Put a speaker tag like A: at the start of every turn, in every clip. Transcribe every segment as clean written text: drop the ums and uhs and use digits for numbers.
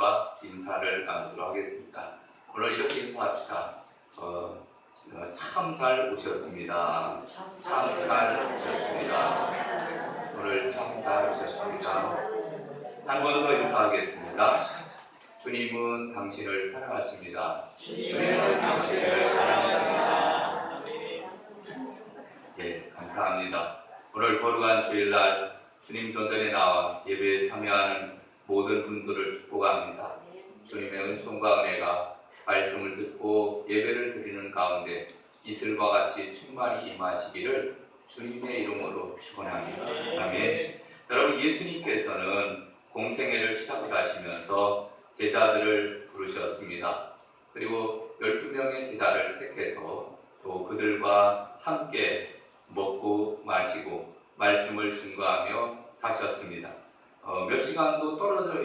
A: 제자들과 인사를 나누도록 하겠습니다. 오늘 이렇게 인사합시다. 참 잘 오셨습니다. 참 잘 오셨습니다. 오늘 참 잘 오셨습니다. 한 번 더 인사하겠습니다. 주님은 당신을 사랑하십니다. 주님은 당신을 사랑하십니다. 예, 감사합니다. 오늘 거룩한 주일날 주님 전전에 나와 예배에 참여하는 모든 분들을 축복합니다. 주님의 은총과 은혜가 말씀을 듣고 예배를 드리는 가운데 이슬과 같이 충만히 임하시기를 주님의 이름으로 축원합니다. 아멘. 여러분, 예수님께서는 공생애를 시작하시면서 제자들을 부르셨습니다. 그리고 12명의 제자를 택해서 또 그들과 함께 먹고 마시고 말씀을 증거하며 사셨습니다. 몇 시간도 떨어져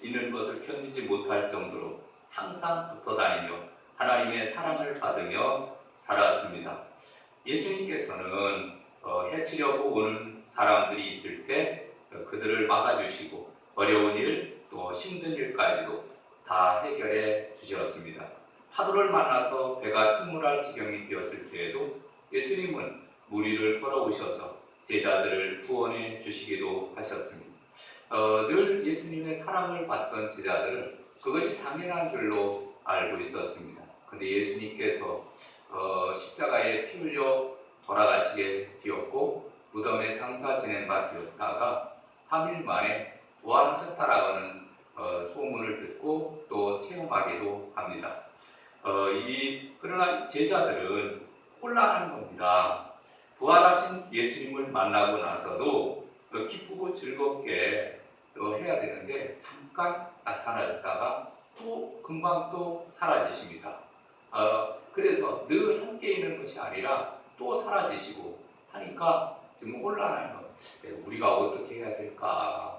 A: 있는 것을 견디지 못할 정도로 항상 붙어 다니며 하나님의 사랑을 받으며 살았습니다. 예수님께서는 해치려고 오는 사람들이 있을 때 그들을 막아주시고 어려운 일 또 힘든 일까지도 다 해결해 주셨습니다. 파도를 만나서 배가 침몰할 지경이 되었을 때에도 예수님은 물 위를 걸어오셔서 제자들을 구원해 주시기도 하셨습니다. 늘 예수님의 사랑을 받던 제자들은 그것이 당연한 줄로 알고 있었습니다. 그런데 예수님께서 십자가에 피 흘려 돌아가시게 되었고 무덤에 장사 지낸 바 되었다가 3일 만에 부활하셨다라고 하는 소문을 듣고 또 체험하기도 합니다. 그러나 제자들은 혼란한 겁니다. 부활하신 예수님을 만나고 나서도 기쁘고 즐겁게 해야 되는데 잠깐 나타나셨다가 또 금방 또 사라지십니다. 그래서 늘 함께 있는 것이 아니라 또 사라지시고 하니까 지금 혼란한 것. 우리가 어떻게 해야 될까?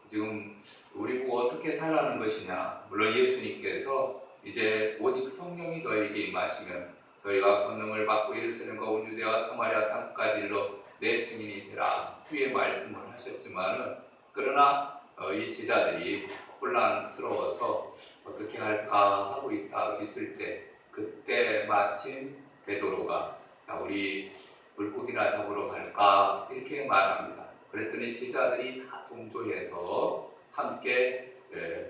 A: 지금 우리 보고 어떻게 살라는 것이냐? 물론 예수님께서 이제 오직 성령이 너에게 임하시면 너희가 권능을 받고 예루살렘과 온 유대와 사마리아 땅까지 이르러 내 증인이 되라 주의 말씀을 하셨지만은 그러나 이 제자들이 혼란스러워서 어떻게 할까 하고 있을 때 그때 마침 베드로가 우리 물고기나 잡으러 갈까 이렇게 말합니다. 그랬더니 제자들이 다 동조해서 함께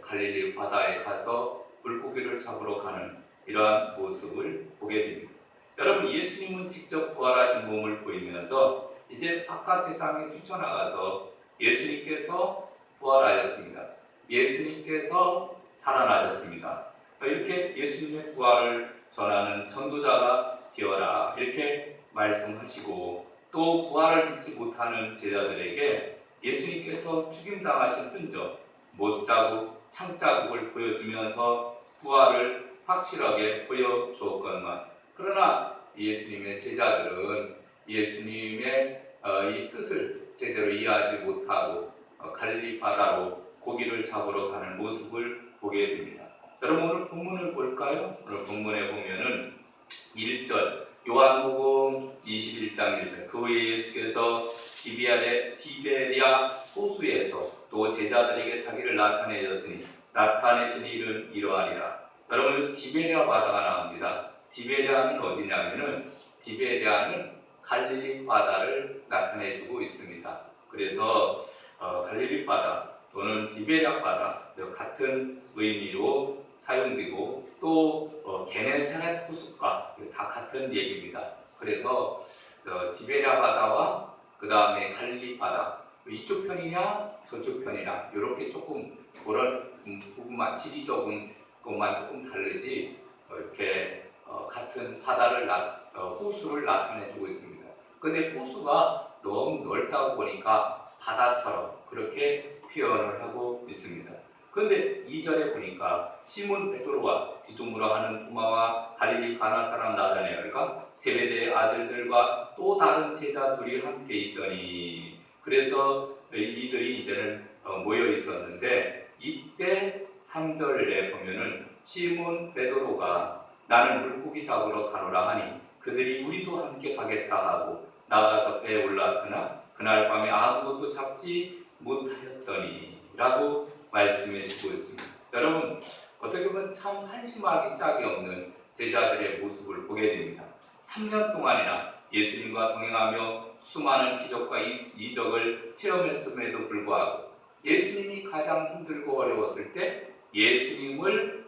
A: 갈릴리 바다에 가서 물고기를 잡으러 가는 이러한 모습을 보게 됩니다. 여러분, 예수님은 직접 부활하신 몸을 보이면서 이제 바깥 세상에 뛰쳐나가서 예수님께서 부활하셨습니다. 예수님께서 살아나셨습니다. 이렇게 예수님의 부활을 전하는 전도자가 되어라 이렇게 말씀하시고 또 부활을 믿지 못하는 제자들에게 예수님께서 죽임당하신 흔적, 못자국, 창자국을 보여주면서 부활을 확실하게 보여주었건만 그러나 예수님의 제자들은 예수님의 이 뜻을 제대로 이해하지 못하고 갈릴리 바다로 고기를 잡으러 가는 모습을 보게 됩니다. 여러분, 오늘 본문을 볼까요? 오늘 본문에 보면은 1절 요한복음 21장 1절 그 후에 예수께서 디베랴 호수에서 또 제자들에게 자기를 나타내셨으니 나타내신 일은 이러하니라. 여러분, 디베랴 바다가 나옵니다. 디베랴는 어디냐면은 디베랴는 갈릴리 바다를 나타내주고 있습니다. 그래서 갈릴리 바다 또는 디베랴 바다 같은 의미로 사용되고 또 게네사렛 호숫가 다 같은 얘기입니다. 그래서 디베랴 바다와 그 다음에 갈릴리 바다 이쪽 편이냐 저쪽 편이냐 이렇게 조금 그런 부분만 지리적인 것만 조금 다르지 이렇게 같은 바다를 호수를 나타내주고 있습니다. 근데 호수가 너무 넓다 보니까 바다처럼 그렇게 표현을 하고 있습니다. 그런데 2절에 보니까 시몬 베드로와 뒤뚱으로 하는 도마와 갈릴리 가나 사람 나다나엘과 세베대의 아들들과 또 다른 제자 둘이 함께 있더니 그래서 이들이 이제는 모여 있었는데 이때 3절에 보면은 시몬 베드로가 나는 물고기 잡으러 가노라 하니 그들이 우리도 함께 가겠다 하고 나가서 배에 올랐으나 그날 밤에 아무것도 잡지 못하였더니 라고 말씀해 주고 있습니다. 여러분, 어떻게 보면 참 한심하기 짝이 없는 제자들의 모습을 보게 됩니다. 3년 동안이나 예수님과 동행하며 수많은 기적과 이적을 체험했음에도 불구하고 예수님이 가장 힘들고 어려웠을 때 예수님을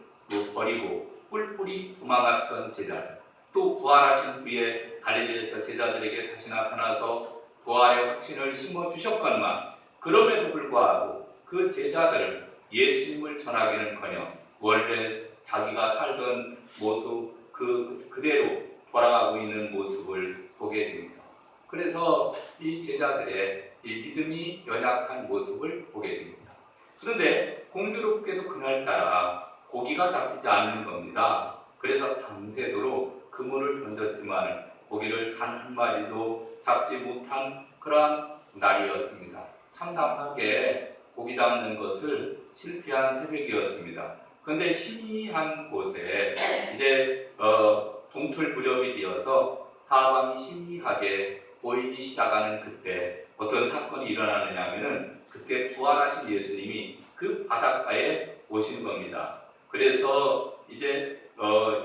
A: 버리고 뿔뿔이 도망갔던 제자들, 또 부활하신 후에 갈릴리에서 제자들에게 다시 나타나서 부활의 확신을 심어주셨건만 그럼에도 불구하고 그 제자들은 예수님을 전하기는커녕 원래 자기가 살던 모습 그대로 돌아가고 있는 모습을 보게 됩니다. 그래서 이 제자들의 이 믿음이 연약한 모습을 보게 됩니다. 그런데 공교롭게도 그날따라 고기가 잡히지 않는 겁니다. 그래서 밤새도록 그물을 던졌지만 고기를 단 한 마리도 잡지 못한 그러한 날이었습니다. 참담하게 고기 잡는 것을 실패한 새벽이었습니다. 그런데 희미한 곳에 이제 동틀 무렵이 되어서 사방이 희미하게 보이기 시작하는 그때 어떤 사건이 일어나느냐 하면은 그때 부활하신 예수님이 그 바닷가에 오신 겁니다. 그래서 이제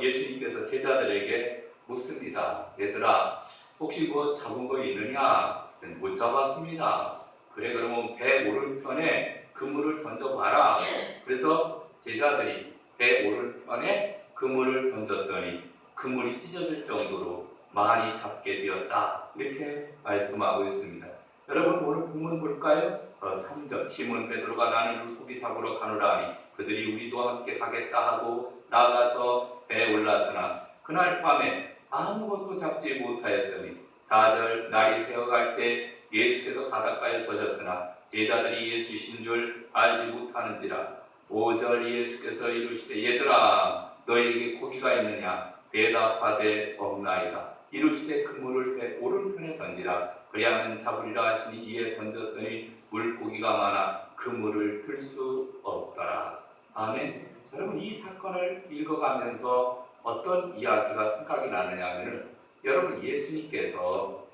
A: 예수님께서 제자들에게 묻습니다. 얘들아, 혹시 뭐 잡은 거 있느냐? 못 잡았습니다. 그래, 그러면 배 오른편에 그물을 던져봐라. 그래서 제자들이 배 오른편에 그물을 던졌더니 그물이 찢어질 정도로 많이 잡게 되었다. 이렇게 말씀하고 있습니다. 여러분, 오늘 본문 볼까요? 3절 시몬 베드로가 나는 물고기 잡으러 가노라 하니 그들이 우리도 함께 가겠다 하고 나가서 배에 올랐으나 그날 밤에 아무것도 잡지 못하였더니 4절 날이 새어갈 때 예수께서 바닷가에 서셨으나 제자들이 예수이신 줄 알지 못하는지라 5절 예수께서 이르시되 얘들아 너희에게 고기가 있느냐 대답하되 없나이다. 이르시되 그물을 배 오른편에 던지라 그리하면 잡으리라 하시니 이에 던졌더니 물고기가 많아 그물을 들 수 없더라. 아멘. 여러분, 이 사건을 읽어가면서 어떤 이야기가 생각이 나느냐 하면은 여러분, 예수님께서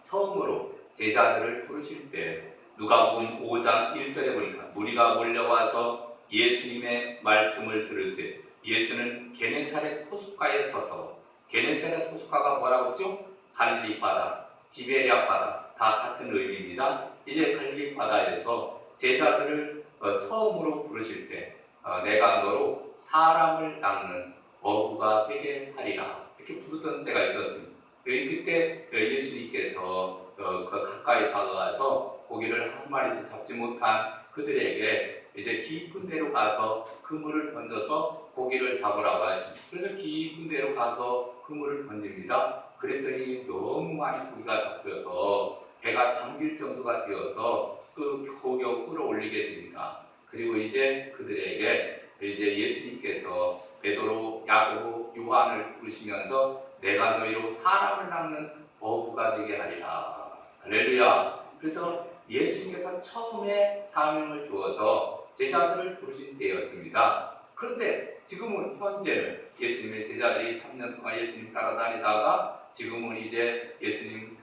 A: 처음으로 제자들을 부르실 때 누가복음 5장 1절에 보니까 무리가 몰려와서 예수님의 말씀을 들으세 예수는 게네사렛 호숫가에 서서 게네사렛 호숫가가 뭐라고 했죠? 갈릴리 바다, 디베랴 바다 다 같은 의미입니다. 이제 갈릴리 바다에서 제자들을 처음으로 부르실 때 내가 너로 사람을 낚는 어부가 되게 하리라 이렇게 부르던 때가 있었습니다. 그때 예수님께서 가까이 다가가서 고기를 한 마리도 잡지 못한 그들에게 이제 깊은 데로 가서 그물을 던져서 고기를 잡으라고 하십니다. 그래서 깊은 데로 가서 그물을 던집니다. 그랬더니 너무 많이 고기가 잡혀서 배가 잠길 정도가 되어서 겨우겨우 끌어올리게 됩니다. 그리고 이제 그들에게 이제 예수님께서 베드로, 야고보, 요한을 부르시면서 내가 너희로 사람을 낚는 어부가 되게 하리라. 할렐루야. 그래서 예수님께서 처음에 사명을 주어서 제자들을 부르신 때였습니다. 그런데 지금은 현재는 예수님의 제자들이 3년 동안 예수님 따라다니다가 지금은 이제 예수님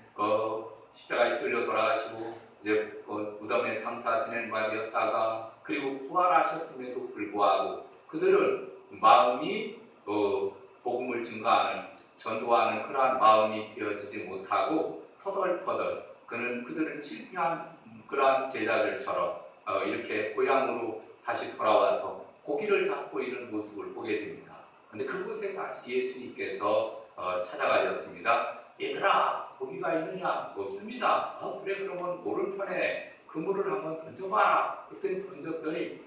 A: 십자가에 끌려 돌아가시고 이제 무덤에 장사 지낸 바 되었다가 그리고 부활하셨음에도 불구하고 그들은 마음이 복음을 증거하는 전도하는 그러한 마음이 되어지지 못하고 터덜터덜 그들은 실패한 그러한 제자들처럼 이렇게 고향으로 다시 돌아와서 고기를 잡고 있는 모습을 보게 됩니다. 그런데 그곳에 예수님께서 찾아가셨습니다. 얘들아, 고기가 있느냐? 없습니다. 그래, 그러면 오른편에 그물을 한번 던져봐라. 그때 던졌더니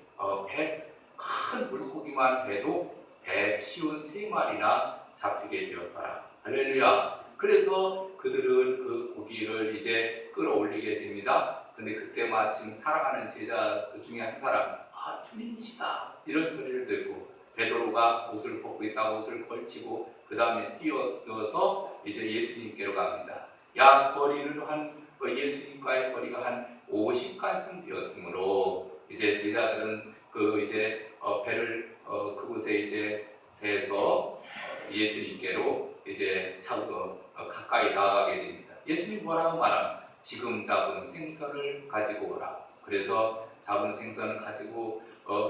A: 큰 물고기만 해도 153마리나 잡히게 되었더라. 할렐루야. 그래서 그들은 그 고기를 이제 끌어올리게 됩니다. 근데 그때 마침 사랑하는 제자 중에 한 사람, 주님이시다 이런 소리를 듣고 베드로가 옷을 벗고 있다 옷을 걸치고 그 다음에 뛰어서 이제 예수님께로 갑니다. 거리는 예수님과의 거리가 한 50간쯤 되었으므로 이제 제자들은 이제 배를 그곳에 이제 대서 예수님께로 이제 가까이 나아가게 됩니다. 예수님 뭐라고 말하면 지금 잡은 생선을 가지고 오라. 그래서 잡은 생선을 가지고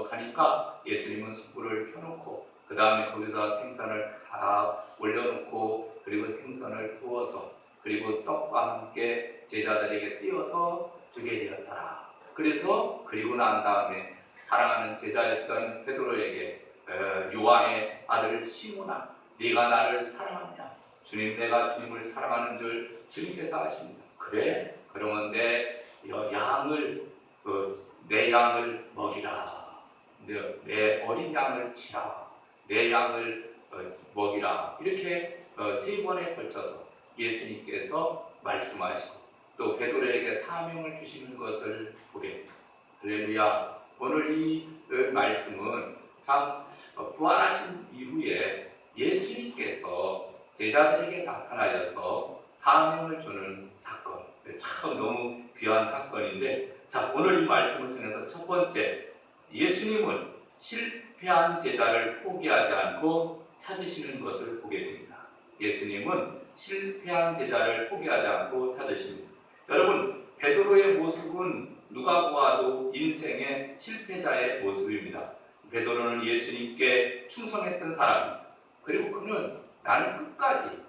A: 가니까 예수님은 숯불을 켜놓고 그 다음에 거기서 생선을 다 올려놓고 그리고 생선을 구워서 그리고 떡과 함께 제자들에게 띄어서 주게 되었더라. 그래서 그리고 난 다음에 사랑하는 제자였던 베드로에게 요한의 아들 시몬아, 네가 나를 사랑하느냐? 주님, 내가 주님을 사랑하는 줄 주님께서 아십니다. 그래? 그러면 내 양을 먹이라. 내 어린 양을 치라. 내 양을 먹이라. 이렇게 3번에 걸쳐서 예수님께서 말씀하시고 또 베드로에게 사명을 주시는 것을 보게 됩니다. 할렐루야. 오늘 이 말씀은 참 부활하신 이후에 예수님께서 제자들에게 나타나셔서 사명을 주는 사건, 참 너무 귀한 사건인데, 자, 오늘 이 말씀을 통해서 첫 번째, 예수님은 실패한 제자를 포기하지 않고 찾으시는 것을 보게 됩니다. 예수님은 실패한 제자를 포기하지 않고 찾으십니다. 여러분, 베드로의 모습은 누가 보아도 인생의 실패자의 모습입니다. 베드로는 예수님께 충성했던 사람입니다. 그리고 그는 나는 끝까지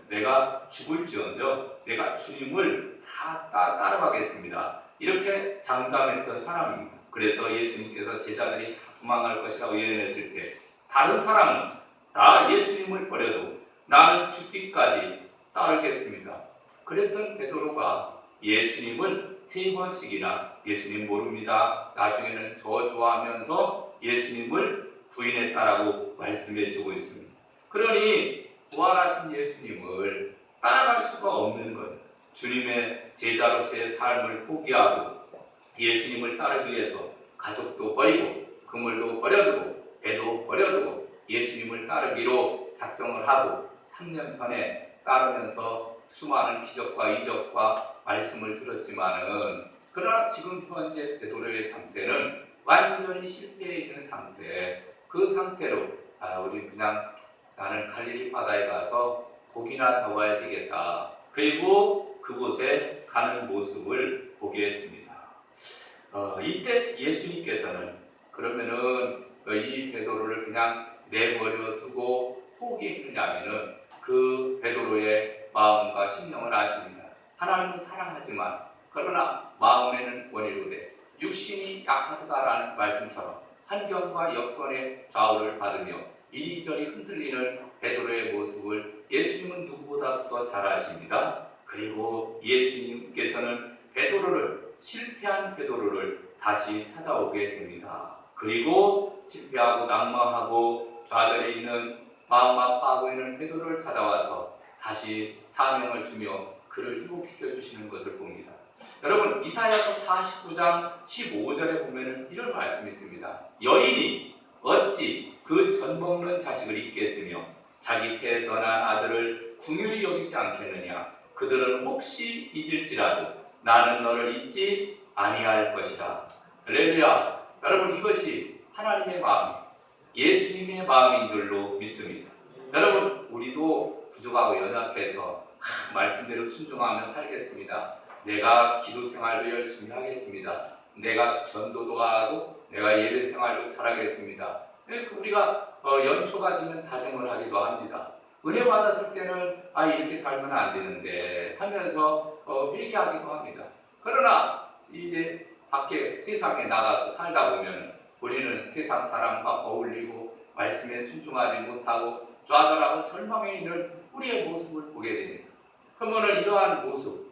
A: 내가 죽을지언정 내가 주님을 다 따라가겠습니다. 이렇게 장담했던 사람입니다. 그래서 예수님께서 제자들이 다 도망갈 것이라고 예언했을 때 다른 사람은 다 예수님을 버려도 나는 죽기까지 따르겠습니다. 그랬던 베드로가 예수님을 3번씩이나 예수님 모릅니다. 나중에는 저주하면서 예수님을 부인했다라고 말씀해 주고 있습니다. 그러니 부활하신 예수님을 따라갈 수가 없는 것, 주님의 제자로서의 삶을 포기하고 예수님을 따르기 위해서 가족도 버리고 그물도 버려두고 배도 버려두고 예수님을 따르기로 작정을 하고 3년 전에 따르면서 수많은 기적과 이적과 말씀을 들었지만은 그러나 지금 현재 베드로의 상태는 완전히 실패해 있는 상태. 그 상태로 우리 그냥 나는 갈릴리 바다에 가서 고기나 잡아야 되겠다. 그리고 그곳에 가는 모습을 보게 됩니다. 이때 예수님께서는 그러면은 이 베드로를 그냥 내버려 두고 포기했느냐면은 그 베드로의 마음과 심령을 아십니다. 하나님은 사랑하지만 그러나 마음에는 원이로되 육신이 약하다라는 말씀처럼 환경과 여건의 좌우를 받으며 이리저리 흔들리는 베드로의 모습을 예수님은 누구보다 더 잘 아십니다. 그리고 예수님께서는 실패한 베드로를 다시 찾아오게 됩니다. 그리고 실패하고 낙망하고 좌절해 있는 마음 아파하고 있는 베드로를 찾아와서 다시 사명을 주며 그를 회복시켜 주시는 것을 봅니다. 여러분, 이사야서 49장 15절에 보면 이런 말씀이 있습니다. 여인이 어찌 그 젖 먹는 자식을 잊겠으며 자기 태에서 난 아들을 궁휼히 여기지 않겠느냐. 그들은 혹시 잊을지라도 나는 너를 잊지 아니할 것이다. 할렐루야. 여러분, 이것이 하나님의 마음, 예수님의 마음인 줄로 믿습니다. 여러분, 우리도 부족하고 연약해서 말씀대로 순종하며 살겠습니다. 내가 기도 생활도 열심히 하겠습니다. 내가 전도도 하고 내가 예배 생활도 잘하겠습니다. 우리가 연초가 되면 다짐을 하기도 합니다. 은혜 받았을 때는 이렇게 살면 안 되는데 하면서 회개하기도 합니다. 그러나 이제 밖에 세상에 나가서 살다 보면 우리는 세상 사람과 어울리고 말씀에 순종하지 못하고 좌절하고 절망해 있는 우리의 모습을 보게 됩니다. 그러면 이러한 모습,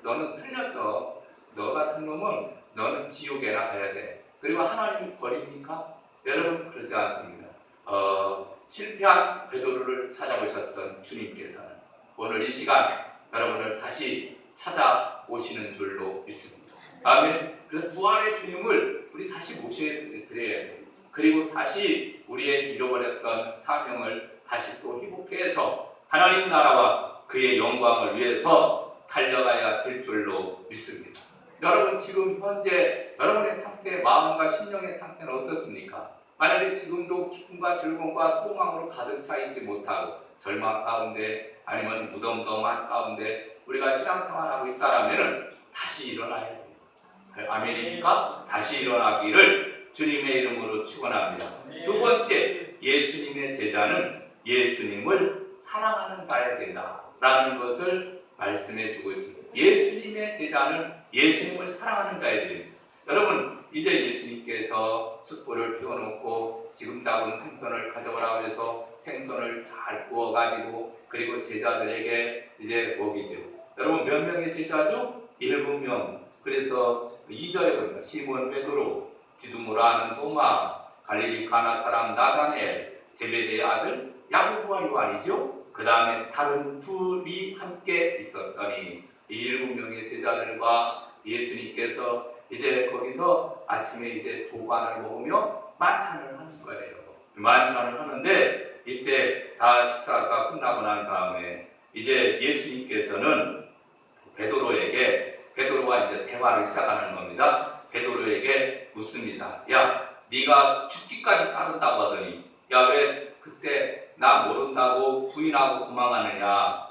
A: 너는 틀렸어. 너 같은 놈은 너는 지옥에나 가야 돼. 그리고 하나님이 버립니까? 여러분, 그러지 않습니다. 실패한 베드로를 찾아오셨던 주님께서는 오늘 이 시간 여러분을 다시 찾아오시는 줄로 믿습니다. 아멘. 그래서 부활의 주님을 우리 다시 모셔드려야 돼요. 그리고 다시 우리의 잃어버렸던 사명을 다시 또 회복해서 하나님 나라와 그의 영광을 위해서 달려가야 될 줄로 믿습니다. 여러분, 지금 현재 여러분의 상태, 마음과 심령의 상태는 어떻습니까? 만약에 지금도 기쁨과 즐거움과 소망으로 가득 차 있지 못하고 절망 가운데 아니면 무덤덤한 가운데 우리가 신앙생활하고 있다라면 다시 일어나야 됩니다. 아멘입니까? 다시 일어나기를 주님의 이름으로 축원합니다. 두 번째, 예수님의 제자는 예수님을 사랑하는 자야 된다라는 것을 말씀해 주고 있습니다. 예수님의 제자는 예수님을 사랑하는 자야 됩니다. 여러분, 이제 예수님께서 숯불을 피워놓고 지금 잡은 생선을 가져오라고 해서 생선을 잘 구워가지고 그리고 제자들에게 이제 먹이죠. 여러분, 몇 명의 제자죠? 7명. 그래서 2절에 보니까 시몬 베드로, 디두모라 하는 도마, 갈릴리 가나 사람 나다넬, 세베대의 아들 야고보와 요한이죠. 그 다음에 다른 둘이 함께 있었더니 이 7명의 제자들과 예수님께서 이제 거기서 아침에 이제 조반을 먹으며 만찬을 하는 거예요. 만찬을 하는데 이때 다 식사가 끝나고 난 다음에 이제 예수님께서는 베드로와 이제 대화를 시작하는 겁니다. 베드로에게 묻습니다. 야, 네가 죽기까지 따른다고 하더니 야, 왜 그때 나 모른다고 부인하고 도망하느냐?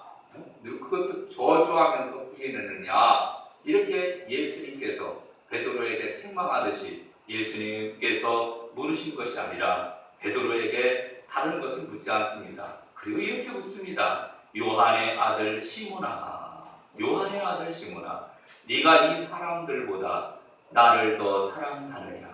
A: 그것도 저주하면서 부인했느냐? 이렇게 예수님께서 베드로에게 책망하듯이 예수님께서 물으신 것이 아니라 베드로에게 다른 것을 묻지 않습니다. 그리고 이렇게 묻습니다. 요한의 아들 시몬아, 요한의 아들 시몬아, 네가 이 사람들보다 나를 더 사랑하느냐?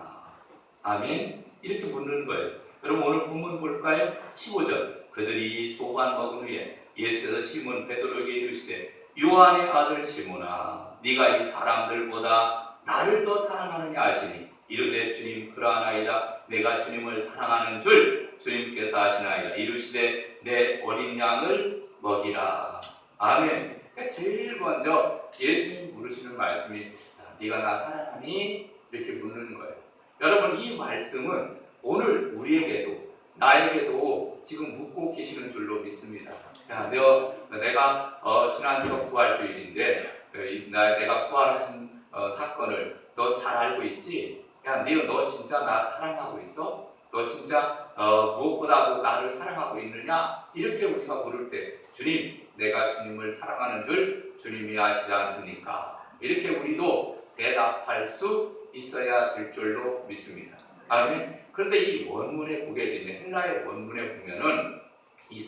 A: 아멘. 이렇게 묻는 거예요. 여러분, 오늘 본문 볼까요? 15절. 그들이 조반 먹은 후에 예수께서 시몬 베드로에게 이르시되 요한의 아들 시몬아, 네가 이 사람들보다 나를 더 사랑하느냐 하시니 이르되 주님 그러하나이다. 내가 주님을 사랑하는 줄 주님께서 아시나이다. 이르시되 내 어린 양을 먹이라. 아멘. 제일 먼저 예수님 물으시는 말씀이 네가 나 사랑하니? 이렇게 묻는 거예요. 여러분, 이 말씀은 오늘 우리에게도 나에게도 지금 묻고 계시는 줄로 믿습니다. 야, 내가 지난주가 부활주일인데 내가 부활하신 사건을 너 잘 알고 있지? 야, 너 진짜 나 사랑하고 있어? 너 진짜 무엇보다도 나를 사랑하고 있느냐? 이렇게 우리가 물을 때 주님, 내가 주님을 사랑하는 줄 주님이 아시지 않습니까? 이렇게 우리도 대답할 수 있어야 될 줄로 믿습니다. 아멘. 그런데 이 원문에 보게 되면, 헬라의 원문에 보면은 이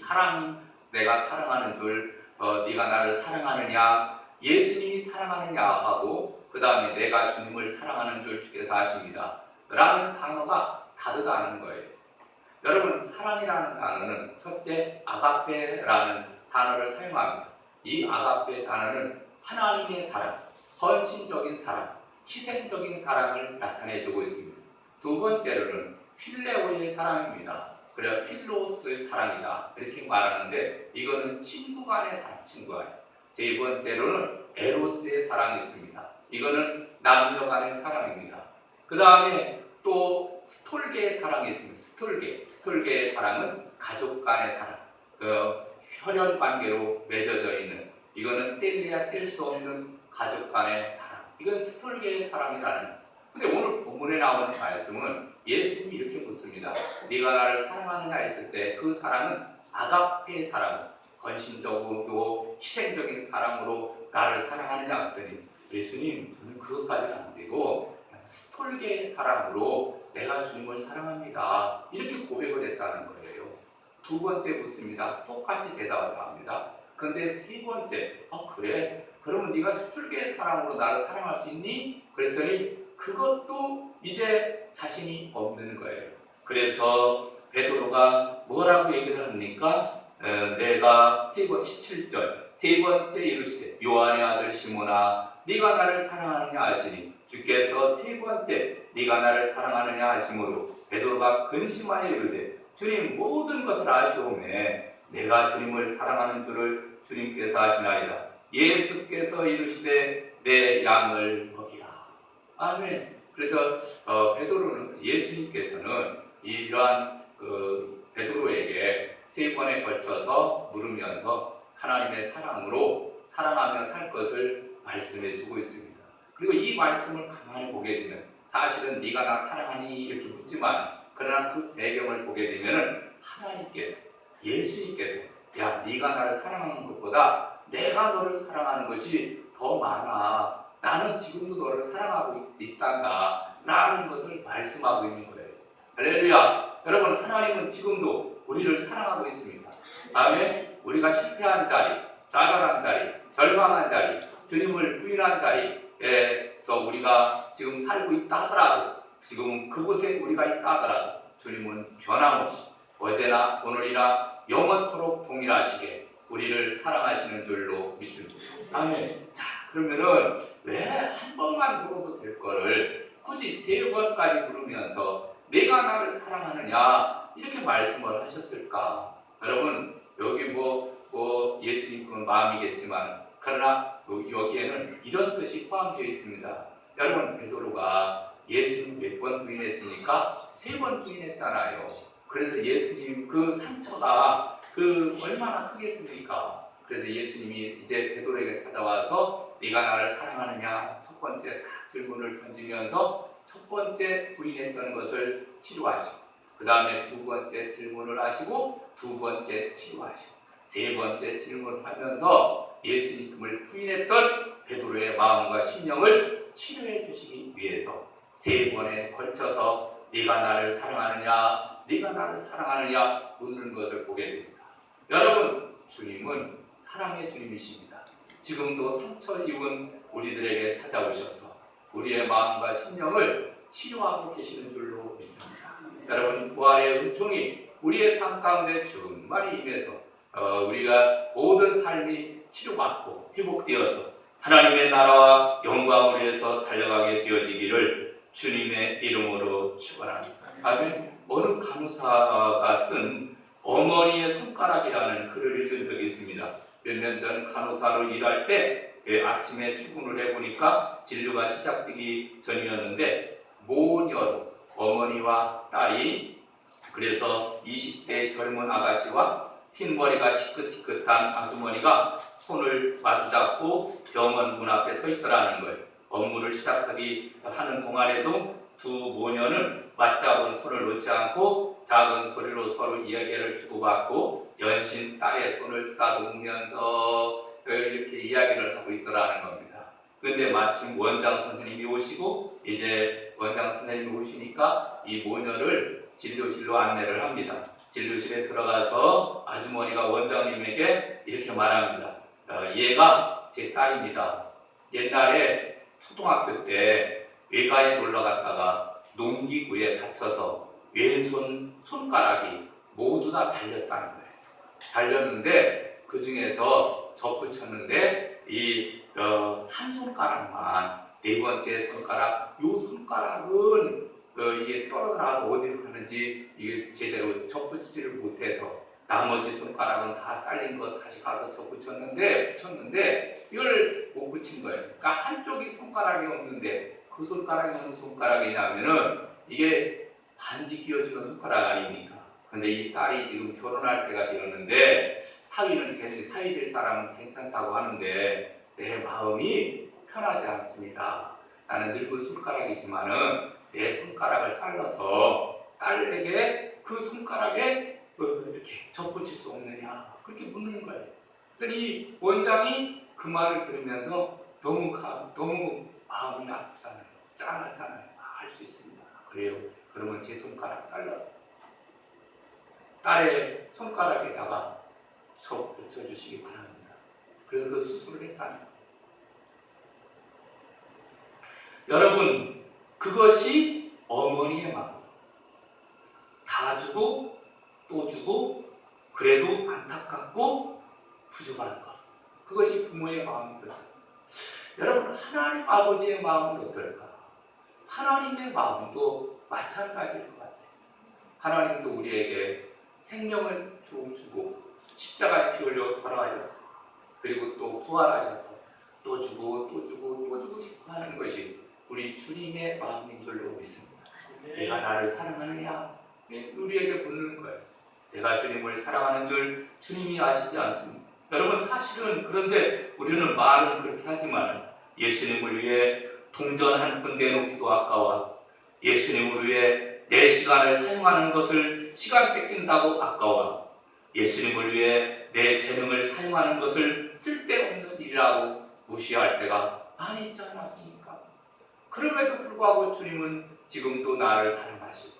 A: 내가 사랑하는 줄, 네가 나를 사랑하느냐, 예수님이 사랑하느냐 하고 그 다음에 내가 주님을 사랑하는 줄 주께서 아십니다 라는 단어가 다르다는 거예요. 여러분, 사랑이라는 단어는 첫째 아가페라는 단어를 사용합니다. 이 아가페 단어는 하나님의 사랑, 헌신적인 사랑, 희생적인 사랑을 나타내주고 있습니다. 두 번째로는 필레오의 사랑입니다. 그래, 필로스의 사랑이다 이렇게 말하는데 이거는 친구 간의 사랑, 친구 간의. 세 번째로는 에로스의 사랑이 있습니다. 이거는 남녀 간의 사랑입니다. 그 다음에 또 스톨게의 사랑이 있습니다. 스톨게의 사랑은 가족 간의 사랑, 혈연 관계로 맺어져 있는, 이거는 뗄래야 뗄 수 없는 가족 간의 사랑, 이건 스톨게의 사랑이라는. 근데 오늘 본문에 나오는 말씀은 예수님이 이렇게 묻습니다. 네가 나를 사랑하느냐 했을 때 그 사랑은 아가페의 사랑, 헌신적으로 희생적인 사랑으로 나를 사랑하느냐 했더니 예수님, 저는 그것까지는 안 되고 스톨게의 사랑으로 내가 주님을 사랑합니다 이렇게 고백을 했다는 거예요. 두 번째 묻습니다. 똑같이 대답을 합니다. 근데 세 번째, 그래? 그러면 네가 스톨게의 사랑으로 나를 사랑할 수 있니? 그랬더니 그것도 이제 자신이 없는 거예요. 그래서 베드로가 뭐라고 얘기를 합니까? 내가 17절 세 번째 이르시되 요한의 아들 시몬아, 네가 나를 사랑하느냐 하시니 주께서 세 번째 네가 나를 사랑하느냐 하심으로 베드로가 근심하여 이르되 주님, 모든 것을 아시오매 내가 주님을 사랑하는 줄을 주님께서 아시나이다. 예수께서 이르시되 내 양을 먹이라. 아멘. 그래서 예수님께서는 이러한 베드로에게 세 번에 걸쳐서 물으면서 하나님의 사랑으로 사랑하며 살 것을 말씀해 주고 있습니다. 그리고 이 말씀을 가만히 보게 되면 사실은 네가 나 사랑하니 이렇게 묻지만, 그러나 그 배경을 보게 되면은 하나님께서, 예수님께서 야, 네가 나를 사랑하는 것보다 내가 너를 사랑하는 것이 더 많아. 나는 지금도 너를 사랑하고 있단다 라는 것을 말씀하고 있는 거예요. 할렐루야. 여러분, 하나님은 지금도 우리를 사랑하고 있습니다. 아멘. 우리가 실패한 자리, 좌절한 자리, 절망한 자리, 주님을 부인한 자리에서 우리가 지금 살고 있다 하더라도, 지금 그곳에 우리가 있다 하더라도 주님은 변함없이 어제나 오늘이나 영원토록 동일하시게 우리를 사랑하시는 줄로 믿습니다. 아멘. 자, 그러면은 왜 한 번만 물어도 될 거를 굳이 3번까지 물으면서 내가 나를 사랑하느냐 이렇게 말씀을 하셨을까? 여러분, 여기 예수님 그런 마음이겠지만, 그러나 여기에는 이런 뜻이 포함되어 있습니다. 여러분, 베드로가 예수님 몇 번 부인했습니까? 3번 부인했잖아요. 그래서 예수님 그 상처가 얼마나 크겠습니까? 그래서 예수님이 이제 베드로에게 찾아와서 네가 나를 사랑하느냐 첫 번째 질문을 던지면서 첫 번째 부인했던 것을 치료하시고, 그 다음에 두 번째 질문을 하시고, 두 번째 치료하시고, 세 번째 질문하면서 예수님을 부인했던 베드로의 마음과 심령을 치료해 주시기 위해서 3번에 걸쳐서 네가 나를 사랑하느냐, 네가 나를 사랑하느냐 묻는 것을 보게 됩니다. 여러분, 주님은 사랑의 주님이십니다. 지금도 상처 입은 우리들에게 찾아오셔서 우리의 마음과 심령을 치료하고 계시는 줄로 믿습니다. 여러분, 부활의 은총이 우리의 삶 가운데 충만히 임해서 우리가 모든 삶이 치료받고 회복되어서 하나님의 나라와 영광을 위해서 달려가게 되어지기를 주님의 이름으로 축원합니다. 아멘. 어느 간호사가 쓴 어머니의 손가락이라는 글을 읽은 적이 있습니다. 몇 년 전 간호사로 일할 때 아침에 출근을 해보니까 진료가 시작되기 전이었는데, 모녀로 어머니와 딸이, 그래서 20대 젊은 아가씨와 흰머리가 시끗시끗한 아주머니가 손을 마주잡고 병원 문 앞에 서 있더라는 거예요. 업무를 시작하기 하는 동안에도 두 모녀는 맞잡은 손을 놓지 않고 작은 소리로 서로 이야기를 주고받고 연신 딸의 손을 쓰다듬으면서 이렇게 이야기를 하고 있더라는 겁니다. 그런데 마침 원장 선생님이 오시고, 이제 원장 선생님이 오시니까 이 모녀를 진료실로 안내를 합니다. 진료실에 들어가서 아주머니가 원장님에게 이렇게 말합니다. 얘가 제 딸입니다. 옛날에 초등학교 때 외가에 놀러 갔다가 농기구에 다쳐서 왼손 손가락이 모두 다 잘렸다는 거예요. 잘렸는데 그 중에서 접붙였는데 한 손가락만, 4번째 손가락, 요 손가락은 이게 떨어져나와서 어디로 가는지 이게 제대로 접붙이지를 못해서 나머지 손가락은 다 잘린 거 다시 가서 붙였는데 이걸 못 붙인 거예요. 그러니까 한쪽이 손가락이 없는데 그 손가락이 무슨 손가락이냐면은 이게 반지 끼워주는 손가락 아닙니까? 근데 이 딸이 지금 결혼할 때가 되었는데 사위는 사위 될 사람은 괜찮다고 하는데 내 마음이 편하지 않습니다. 나는 늙은 손가락이지만은 내 손가락을 잘라서 딸에게 그 손가락에 이렇게 접붙일 수 없느냐, 그렇게 묻는 거예요. 그랬더니 원장이 그 말을 들으면서 너무 마음이 아프잖아요. 짠하잖아요. 할 수 있습니다. 그래요. 그러면 제 손가락 잘라서 딸의 손가락에다가 접 붙여주시기 바랍니다. 그래서 그 수술을 했다는 거예요. 여러분, 그것이 어머니의 마음. 다 주고 또 주고 그래도 안타깝고 부족한 것. 그것이 부모의 마음입니다. 여러분, 하나님 아버지의 마음은 어떨까? 하나님의 마음도 마찬가지일 것 같아요. 하나님도 우리에게 생명을 주고 십자가에 피 흘려 돌아가셨어요. 그리고 또 부활하셔서 또 주고 또 주고 또 주고 싶어 하는 것이 우리 주님의 마음인 줄로 믿습니다. 내가 나를 사랑하느냐? 우리에게 묻는 거예요. 내가 주님을 사랑하는 줄 주님이 아시지 않습니까? 여러분, 사실은 그런데 우리는 말은 그렇게 하지만 예수님을 위해 동전 한 푼 내놓기도 아까워, 예수님을 위해 내 시간을 사용하는 것을 시간 뺏긴다고 아까워, 예수님을 위해 내 재능을 사용하는 것을 쓸데없는 일이라고 무시할 때가 많이 있지 않았습니까? 그럼에도 불구하고 주님은 지금도 나를 사랑하시고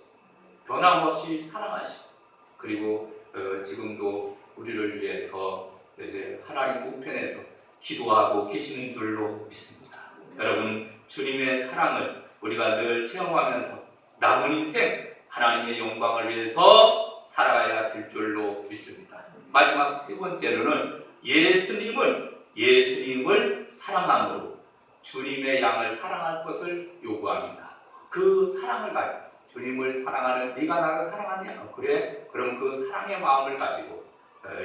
A: 변함없이 사랑하시고 그리고 지금도 우리를 위해서 이제 하나님 우편에서 기도하고 계시는 줄로 믿습니다. 여러분, 주님의 사랑을 우리가 늘 체험하면서 남은 인생 하나님의 영광을 위해서 살아가야 될 줄로 믿습니다. 마지막 세 번째로는 예수님을 사랑함으로 주님의 양을 사랑할 것을 요구합니다. 그 사랑을 가지고 주님을 사랑하는 네가 나를 사랑하냐? 그래? 그럼 그 사랑의 마음을 가지고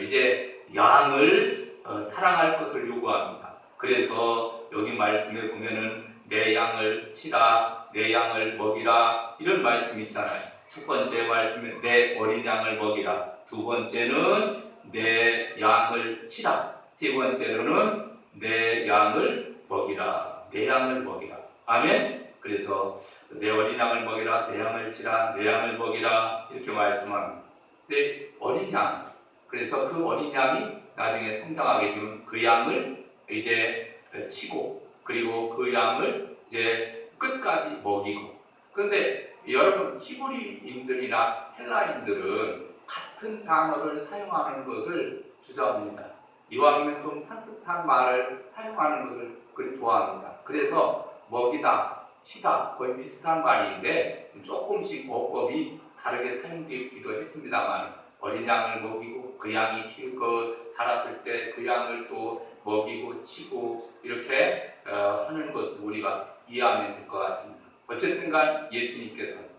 A: 이제 양을 사랑할 것을 요구합니다. 그래서 여기 말씀에 보면은 내 양을 치라, 내 양을 먹이라 이런 말씀이 있잖아요. 첫 번째 말씀은 내 어린 양을 먹이라, 두 번째는 내 양을 치라, 세 번째로는 내 양을 먹이라, 내 양을 먹이라. 아멘. 그래서 내 어린 양을 먹이라, 내 양을 치라, 내 양을 먹이라 이렇게 말씀합니다. 내 어린 양, 그래서 그 어린 양이 나중에 성장하게 되면 그 양을 이제 치고 그리고 그 양을 이제 끝까지 먹이고. 그런데 여러분, 히브리인들이나 헬라인들은 같은 단어를 사용하는 것을 주저합니다. 이왕이면 좀 산뜻한 말을 사용하는 것을 그리 좋아합니다. 그래서 먹이다, 치다 거의 비슷한 말인데 조금씩 어법이 다르게 사용되기도 했습니다만, 어린 양을 먹이고 그 양이 키우고 자랐을 때 그 양을 또 먹이고 치고 이렇게 하는 것을 우리가 이해하면 될 것 같습니다. 어쨌든 간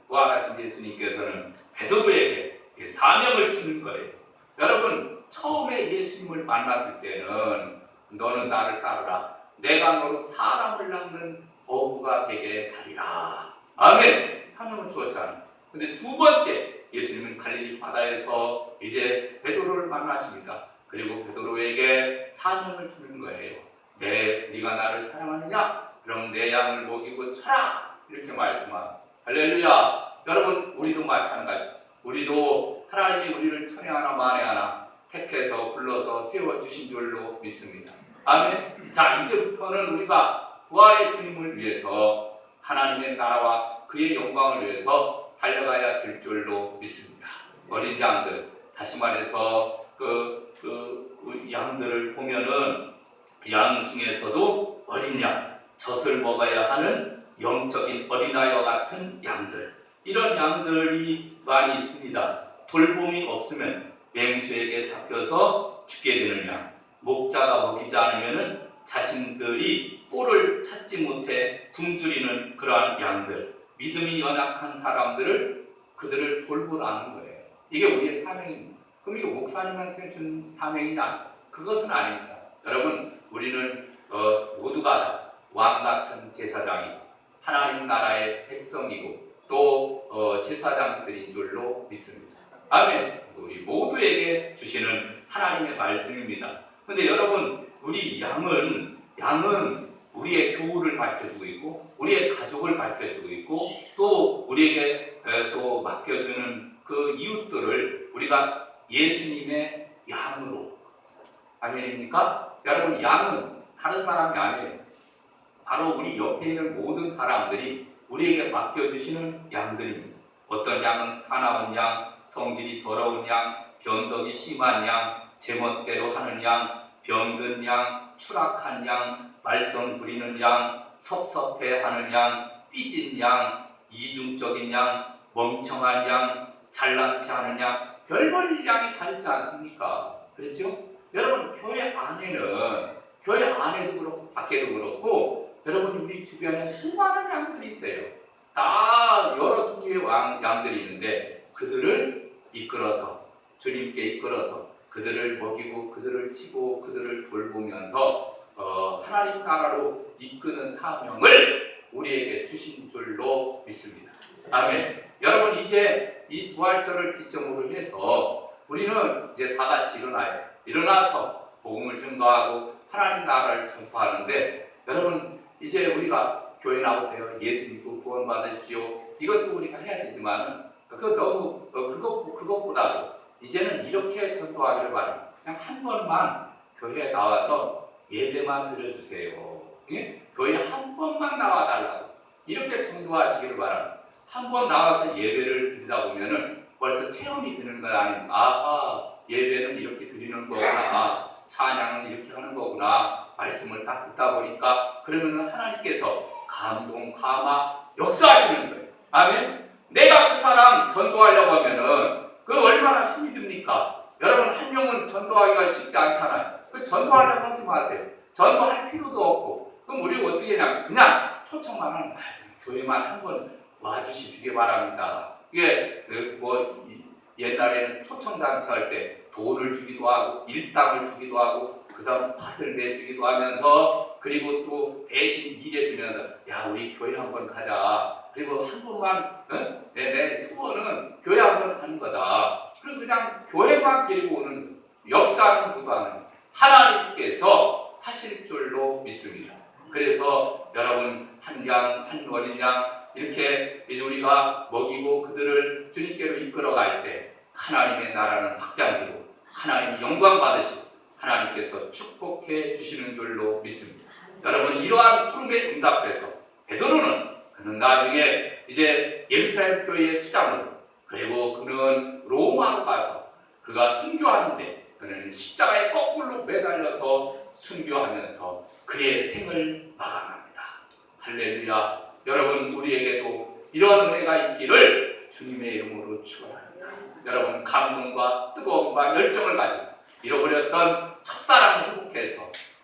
A: 부활하신 예수님께서는 베드로에게 사명을 주는 거예요. 여러분, 처음에 예수님을 만났을 때는 너는 나를 따르라, 내가 너로 사람을 낚는 어부가 되게 하리라. 아멘. 사명을 주었잖아요. 근데 두 번째, 예수님은 갈릴리 바다에서 이제 베드로를 만나십니다. 그리고 베드로에게 사명을 주는 거예요. 네가 나를 사랑하느냐? 그럼 내 양을 먹이고 쳐라. 이렇게 말씀합니다. 할렐루야. 여러분, 우리도 마찬가지. 우리도 하나님이 우리를 천에 하나 만에 하나 택해서 불러서 세워주신 줄로 믿습니다. 아멘. 자, 이제부터는 우리가 부활의 주님을 위해서 하나님의 나라와 그의 영광을 위해서 달려가야 될 줄로 믿습니다. 어린 양들, 다시 말해서 그 양들을 보면은 양 중에서도 어린 양, 젖을 먹어야 하는 영적인 어린아이와 같은 양들, 이런 양들이 많이 있습니다. 돌봄이 없으면 맹수에게 잡혀서 죽게 되는 양, 목자가 먹이지 않으면 자신들이 꼴을 찾지 못해 굶주리는 그러한 양들, 믿음이 연약한 사람들을 그들을 돌보라는 거예요. 이게 우리의 사명입니다. 그럼 이게 목사님한테 준 사명이냐? 그것은 아닙니다. 여러분, 우리는 모두가 다 왕 같은 제사장이고 하나님 나라의 백성이고 또 제사장들인 줄로 믿습니다. 아멘. 우리 모두에게 주시는 하나님의 말씀입니다. 근데 여러분, 우리 양은 우리의 교우를 밝혀주고 있고 우리의 가족을 밝혀주고 있고 또 우리에게 또 맡겨주는 그 이웃들을 우리가 예수님의 양으로, 아멘입니까? 여러분, 양은 다른 사람이 아니에요. 바로 우리 옆에 있는 모든 사람들이 우리에게 맡겨주시는 양들입니다. 어떤 양은 사나운 양, 성질이 더러운 양, 변덕이 심한 양, 제멋대로 하는 양, 병든 양, 추락한 양, 말썽 부리는 양, 섭섭해하는 양, 삐진 양, 이중적인 양, 멍청한 양, 잘난 체 하는 양, 별별 양이 다 있지 않습니까? 그렇죠? 여러분, 교회 안에도 그렇고 밖에도 그렇고 여러분, 우리 주변에 수많은 양들이 있어요. 다 여러 종류의 양들이 있는데 그들을 이끌어서, 주님께 이끌어서 그들을 먹이고 그들을 치고 그들을 돌보면서 하나님 나라로 이끄는 사명을 우리에게 주신 줄로 믿습니다. 아멘. 여러분, 이제 이 부활절을 기점으로 해서 우리는 이제 다 같이 일어나서 복음을 전도하고 하나님 나라를 전파하는데, 여러분, 이제 우리가 교회 나오세요, 예수 믿고 구원 받으십시오, 이것도 우리가 해야 되지만은 그것보다도 이제는 이렇게 전도하기를 바랍니다. 그냥 한 번만 교회에 나와서 예배만 드려주세요. 예? 교회 한 번만 나와달라고 이렇게 청구하시기를 바랍니다. 한 번 나와서 예배를 드리다 보면은 벌써 체험이 되는 거 아닙니까? 아하, 예배는 이렇게 드리는 거구나, 찬양은 이렇게 하는 거구나, 말씀을 딱 듣다 보니까 그러면 하나님께서 감동, 감화, 역사하시는 거예요. 아멘. 내가 그 사람 전도하려고 하면은 그 얼마나 힘이 듭니까? 여러분, 한 명은 전도하기가 쉽지 않잖아요. 그 전도하려고 하지 마세요. 전도할 필요도 없고. 그럼 우리 어떻게 하냐면 그냥 초청만 하는 거예요. 교회만 한번 와주시기 바랍니다. 이게 옛날에는 초청잔치 할 때 돈을 주기도 하고 일당을 주기도 하고 그 사람 팥을 내주기도 하면서 그리고 또 대신 일해주면서 야, 우리 교회 한번 가자. 그리고 한 번만 내 소원은 교회 한번 가는 거다. 그리고 그냥 교회만 데리고 오는 역사하는 것보다는 하나님께서 하실 줄로 믿습니다. 그래서 여러분, 한 양, 한 어린 양 이렇게 이제 우리가 먹이고 그들을 주님께로 이끌어갈 때 하나님의 나라는 확장되고 하나님이 영광 받으시고 하나님께서 축복해 주시는 줄로 믿습니다. 여러분, 이러한 부름에 응답해서 베드로는 그는 나중에 이제 예루살렘 교회의 수장으로, 그리고 그는 로마로 가서 그가 순교하는데 그는 십자가에 거꾸로 매달려서 순교하면서 그의 생을 마감합니다. 할렐루야. 여러분, 우리에게도 이러한 은혜가 있기를 주님의 이름으로 축원합니다. 여러분, 감동과 뜨거움과 열정을 가지고 잃어버렸던 첫사랑을 회복해서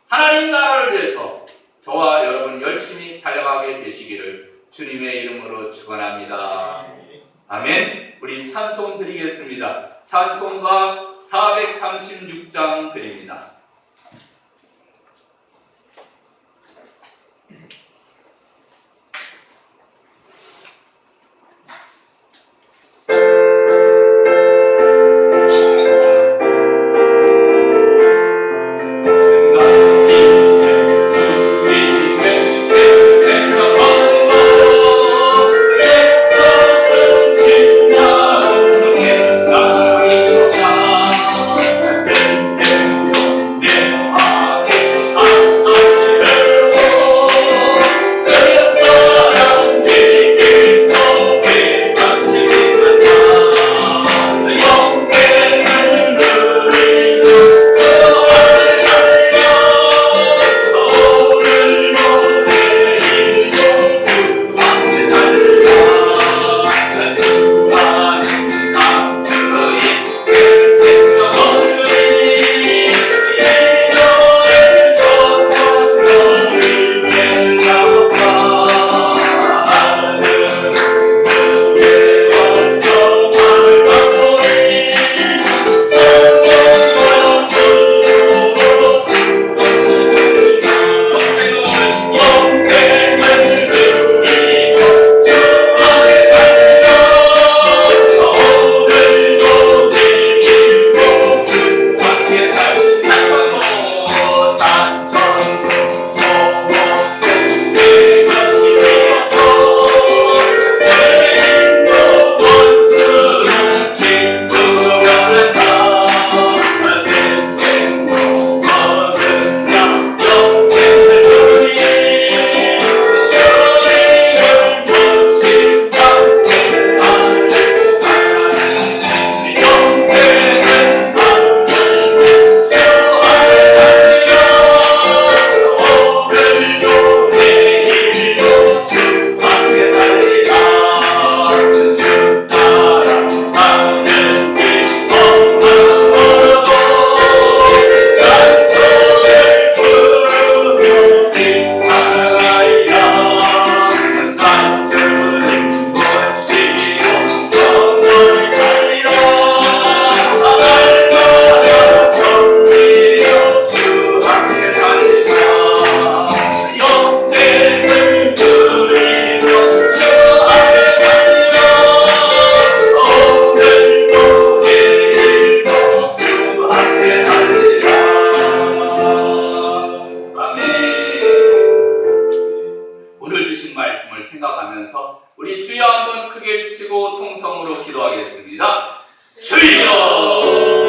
A: 하나님 나라를 위해서 저와 여러분 열심히 달려가게 되시기를 주님의 이름으로 축원합니다. 아멘. 우리 찬송 드리겠습니다. 찬송가 436장 드립니다. 우리 주여 한번 크게 외치고 통성으로 기도하겠습니다. 주여!